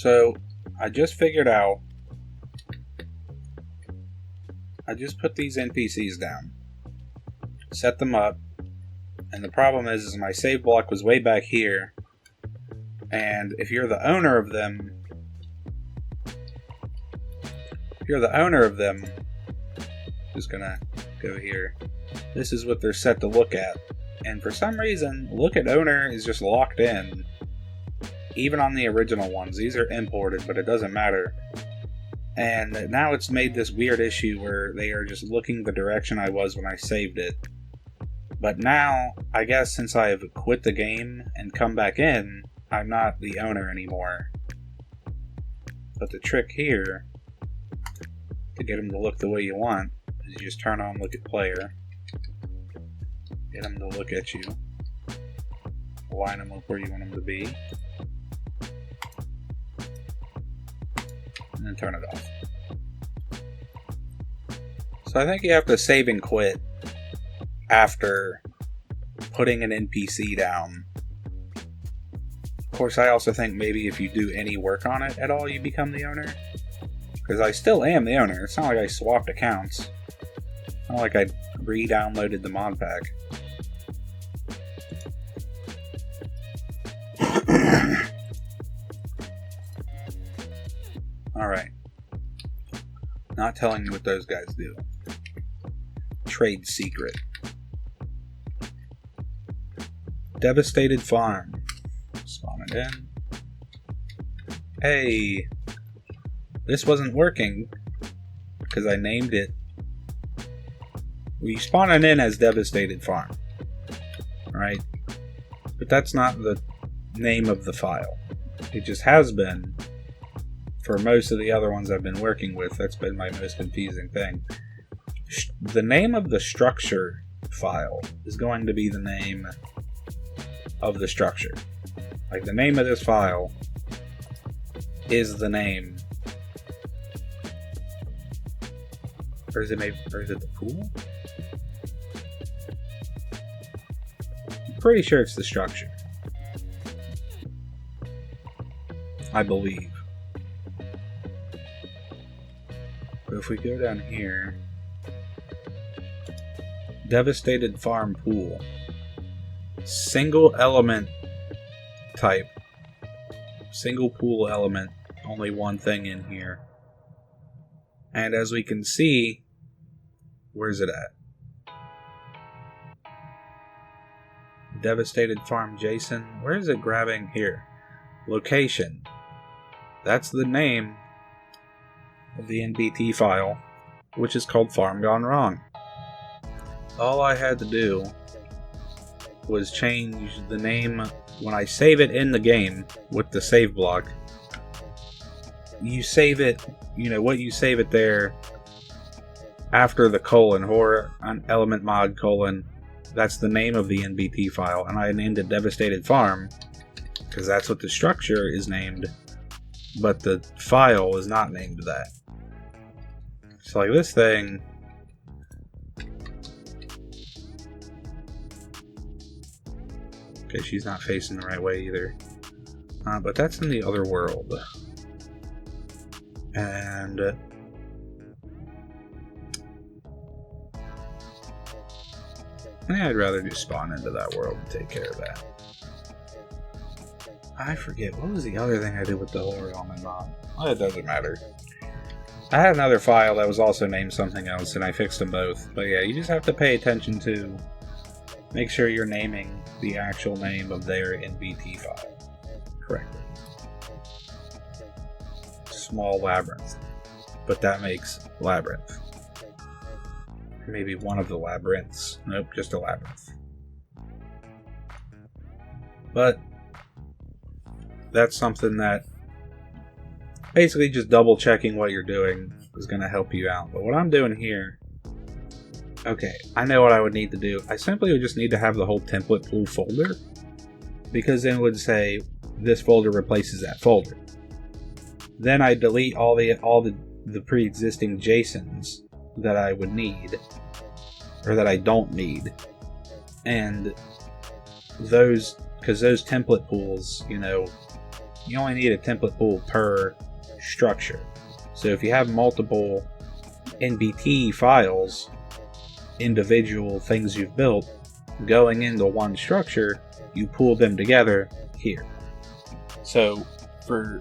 So, I just figured out, I just put these NPCs down, set them up, and the problem is my save block was way back here, and if you're the owner of them, just gonna go here, this is what they're set to look at, and for some reason, look at owner is just locked in. Even on the original ones, these are imported, but it doesn't matter. And now it's made this weird issue where they are just looking the direction I was when I saved it. But now, I guess since I've quit the game and come back in, I'm not the owner anymore. But the trick here, to get them to look the way you want, is you just turn on look at player. Get them to look at you. Line them up where you want them to be. And then turn it off. So I think you have to save and quit after putting an NPC down. Of course, I also think maybe if you do any work on it at all, you become the owner. Because I still am the owner. It's not like I swapped accounts. It's not like I re-downloaded the mod pack. Alright. Not telling you what those guys do. Trade secret. Devastated farm. Spawn it in. Hey! This wasn't working because I named it. We spawn it in as Devastated Farm. Right? But that's not the name of the file. It just has been for most of the other ones I've been working with. That's been my most confusing thing. The name of the structure file is going to be the name of the structure. Like the name of this file is the name. Or is it the pool? I'm pretty sure it's the structure. I believe. But if we go down here, Devastated Farm Pool. Single element type. Single pool element. Only one thing in here. And as we can see, where's it at? Devastated Farm Jason. Where is it grabbing here? Location. That's the name of the NBT file, which is called Farm Gone Wrong. All I had to do was change the name when I save it in the game with the save block. You save it, what you save it there after the colon, or an element mod colon, that's the name of the NBT file, and I named it Devastated Farm because that's what the structure is named, but the file is not named that. So like this thing, okay, she's not facing the right way either, but that's in the other world. And I'd rather just spawn into that world and take care of that. I forget, what was the other thing I did with the horror on my mod? Well, it doesn't matter. I had another file that was also named something else, and I fixed them both. But yeah, you just have to pay attention to make sure you're naming the actual name of their NBT file correctly. Small labyrinth, but that makes labyrinth. Maybe one of the labyrinths. Nope, just a labyrinth. But that's something that basically just double checking what you're doing is going to help you out. But what I'm doing here, okay, I know what I would need to do. I simply would just need to have the whole template pool folder, because then it would say this folder replaces that folder. Then I delete all the pre-existing JSONs that I would need, or that I don't need, and those, because those template pools, you only need a template pool per structure. So if you have multiple NBT files, individual things you've built, going into one structure, you pool them together here. So for,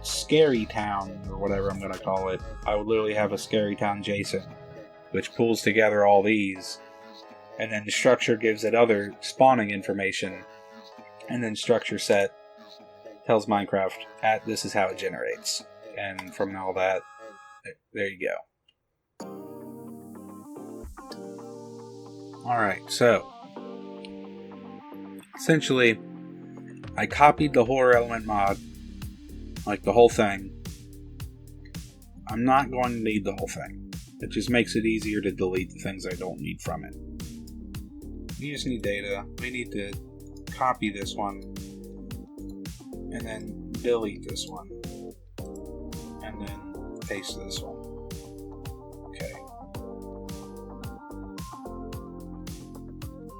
Scary Town, or whatever I'm going to call it, I would literally have a Scary Town JSON, which pulls together all these, and then the structure gives it other spawning information, and then structure set tells Minecraft, this is how it generates. And from all that, there you go. Alright, so essentially, I copied the horror element mod, like the whole thing. I'm not going to need the whole thing. It just makes it easier to delete the things I don't need from it. We just need data. We need to copy this one, and then delete this one, and then paste this one. Okay.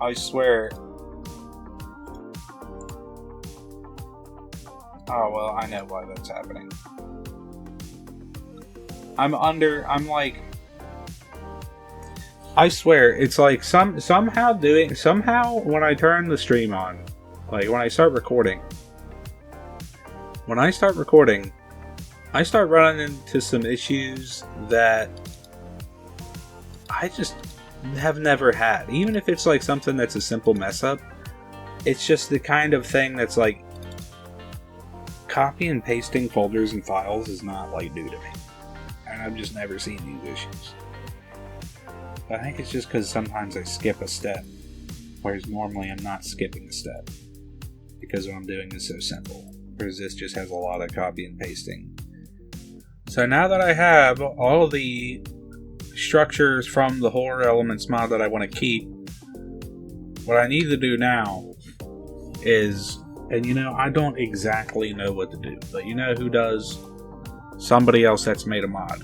I swear. Oh, well, I know why that's happening. I swear, it's like somehow when I turn the stream on, like when I start recording, I start running into some issues that I just have never had. Even if it's like something that's a simple mess up, it's just the kind of thing that's like, copy and pasting folders and files is not like new to me, and I've just never seen these issues. I think it's just because sometimes I skip a step, whereas normally I'm not skipping a step, because what I'm doing is so simple, whereas this just has a lot of copy and pasting. So now that I have all the structures from the horror elements mod that I want to keep, what I need to do now is, and I don't exactly know what to do, but you know who does? Somebody else that's made a mod.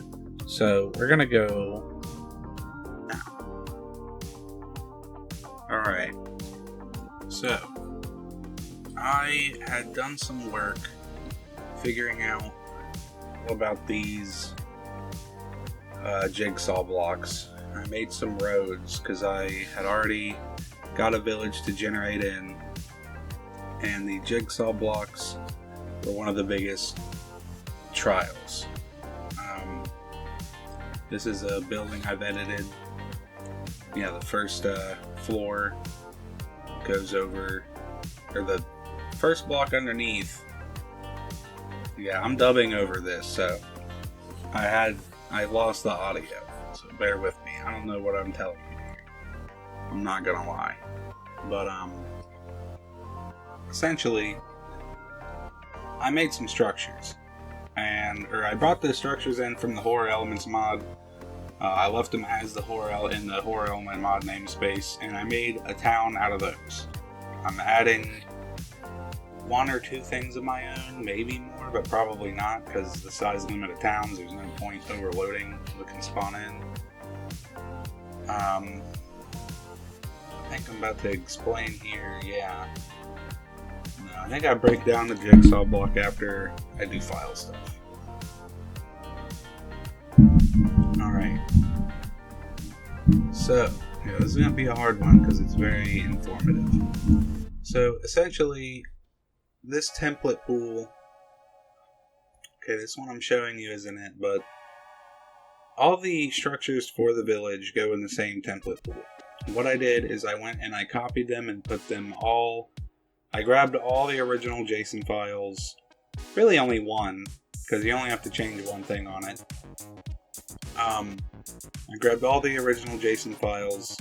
So we're gonna go now. Alright. So I had done some work figuring out about these jigsaw blocks. I made some roads because I had already got a village to generate in, and the jigsaw blocks were one of the biggest trials. This is a building I've edited. Yeah, the first floor goes over, or the first block underneath. Yeah, I'm dubbing over this, so I lost the audio, so bear with me. I don't know what I'm telling you. I'm not gonna lie. But, essentially, I made some structures. I brought the structures in from the horror elements mod. I left them as the in the horror element mod namespace, and I made a town out of those. I'm adding one or two things of my own, maybe more, but probably not, because the size limit of towns, there's no point overloading what can spawn in. I think I'm about to explain here, yeah. No, I think I break down the jigsaw block after I do file stuff. Alright. So, this is going to be a hard one because it's very informative. So, essentially, this template pool, okay, this one I'm showing you isn't it, but all the structures for the village go in the same template pool. What I did is I went and I copied them and put them all, I grabbed all the original JSON files, really only one, because you only have to change one thing on it. I grabbed all the original JSON files.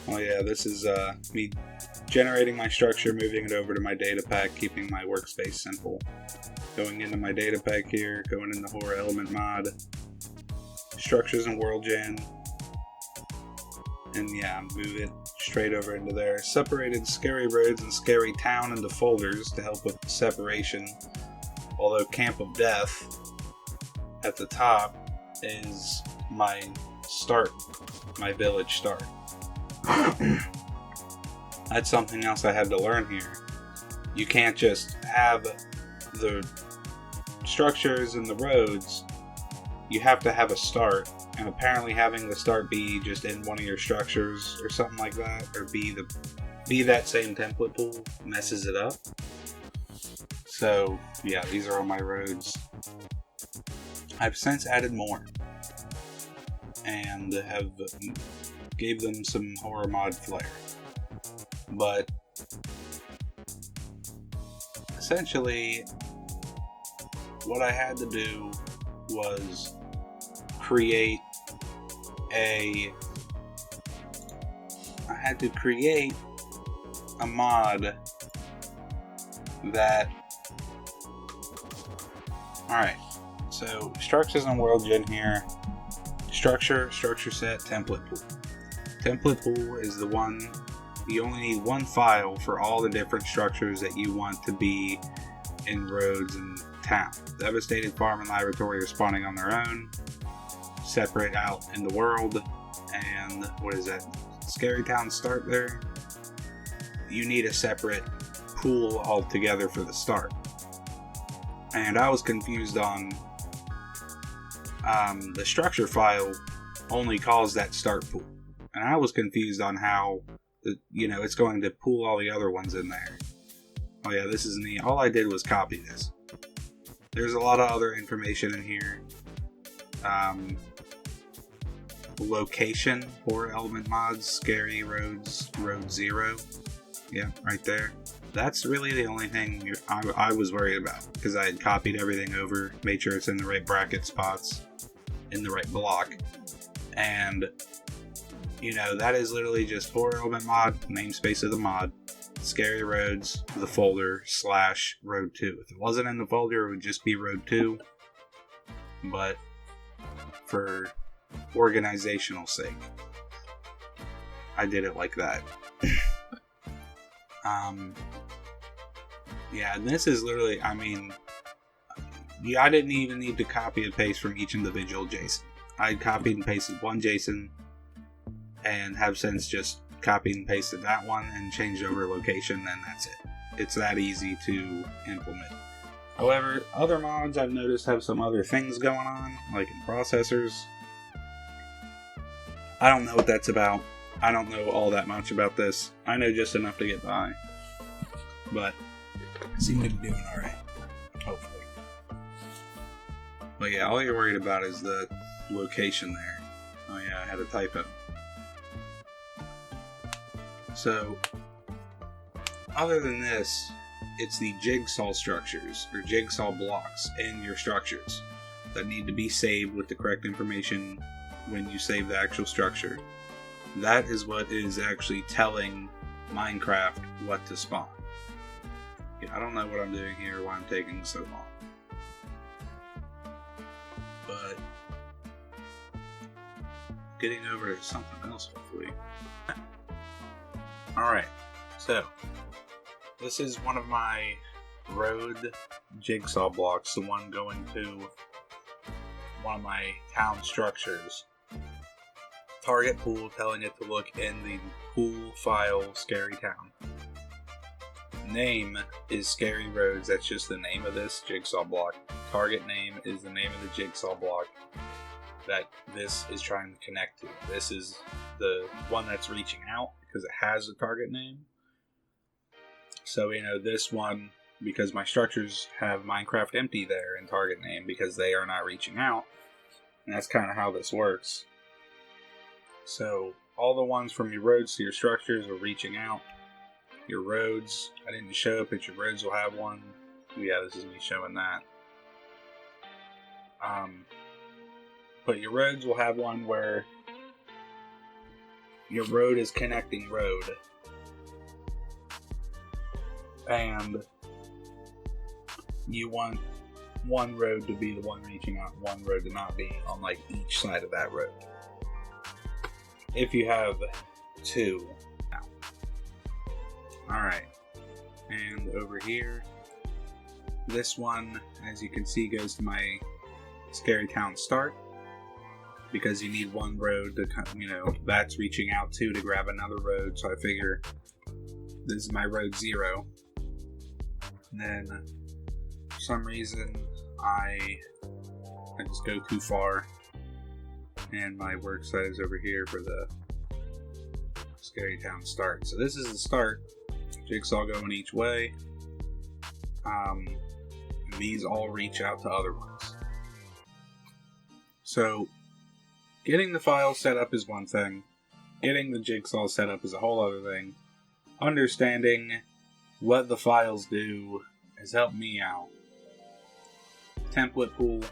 Oh yeah, this is me generating my structure, moving it over to my data pack, keeping my workspace simple. Going into my data pack here, going in the horror element mod, structures and world gen, and yeah, move it straight over into there. Separated scary roads and scary town into folders to help with separation. Although Camp of Death at the top is my start, my village start. That's something else I had to learn here. you can't just have the structures and the roads. You have to have a start, and apparently having the start be just in one of your structures or something like that, or be that same template pool, messes it up. So yeah, these are all my roads. I've since added more and have gave them some horror mod flair, but essentially what I had to do was create a mod that, alright, so structures and world gen here, structure set, template pool. Template pool is the one, you only need one file for all the different structures that you want to be in roads and town. Devastated farm and laboratory are spawning on their own, separate out in the world, and what is that? Scary Town start there. You need a separate pool altogether for the start. And I was confused on the structure file only calls that start pool. And I was confused on how it's going to pool all the other ones in there. Oh yeah, this is neat. All I did was copy this. There's a lot of other information in here. Location, horror element mods, scary roads, road 0. Yeah, right there. That's really the only thing I was worried about, because I had copied everything over, made sure it's in the right bracket spots, in the right block, and that is literally just horror element mod, namespace of the mod, scary roads, the folder / road 2. If it wasn't in the folder, it would just be road 2, but for organizational sake, I did it like that. Yeah, and this is literally, I didn't even need to copy and paste from each individual JSON. I copied and pasted one JSON and have since just copied and pasted that one and changed over location, and that's it. It's that easy to implement. However, other mods I've noticed have some other things going on, like in processors. I don't know what that's about. I don't know all that much about this. I know just enough to get by. But I seem to be doing alright. Hopefully. But yeah, all you're worried about is the location there. Oh yeah, I had a typo. So, other than this, it's the jigsaw structures, or jigsaw blocks in your structures that need to be saved with the correct information when you save the actual structure. That is what is actually telling Minecraft what to spawn. Yeah, I don't know what I'm doing here, why I'm taking so long. But getting over to something else, hopefully. Alright, so this is one of my road jigsaw blocks, the one going to one of my town structures. Target pool, telling it to look in the pool file Scary Town. Name is Scary Roads, that's just the name of this jigsaw block. Target name is the name of the jigsaw block that this is trying to connect to. This is the one that's reaching out because it has a target name. So, this one, because my structures have Minecraft empty there in target name because they are not reaching out, and that's kind of how this works. So, all the ones from your roads to your structures are reaching out. Your roads, I didn't show it, but your roads will have one. Yeah, this is me showing that. But your roads will have one where your road is connecting road. And you want one road to be the one reaching out, one road to not be on each side of that road. If you have two. Alright. And over here, this one, as you can see, goes to my Scary Town start. Because you need one road to, that's reaching out to grab another road. So I figure this is my road 0. And then, for some reason, I just go too far, and my work site is over here for the Scary Town start. So this is the start. Jigsaw going each way. And these all reach out to other ones. So, getting the file set up is one thing. Getting the jigsaw set up is a whole other thing. Understanding what the files do has helped me out. Template pool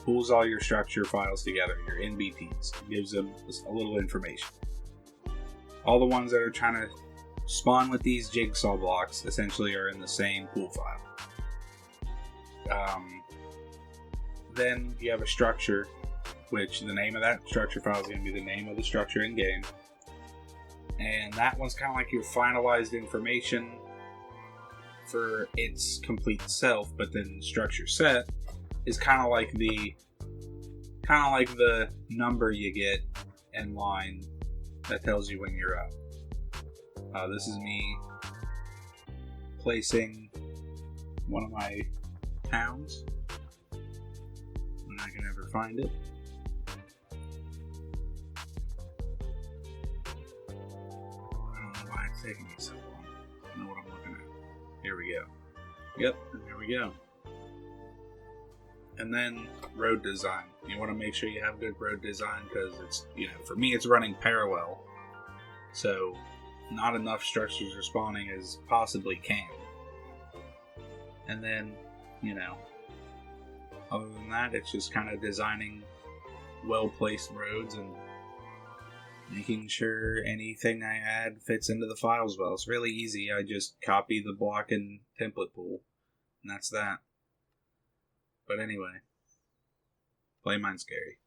pulls all your structure files together, your NBTs. Gives them a little information. All the ones that are trying to spawn with these jigsaw blocks essentially are in the same pool file. Then you have a structure, which the name of that structure file is going to be the name of the structure in game. And that one's kind of like your finalized information for its complete self, but then structure set is kind of like the number you get in line that tells you when you're up. This is me placing one of my towns when I can ever find it. I don't know why it's taking me so long. I know what I'm looking at. Here we go. Yep, there we go. And then road design. You want to make sure you have good road design because it's, for me it's running parallel. So not enough structures are spawning as possibly can. And then, other than that, it's just kind of designing well-placed roads and making sure anything I add fits into the files well. It's really easy. I just copy the block and template pool, and that's that. But anyway, play Minescary.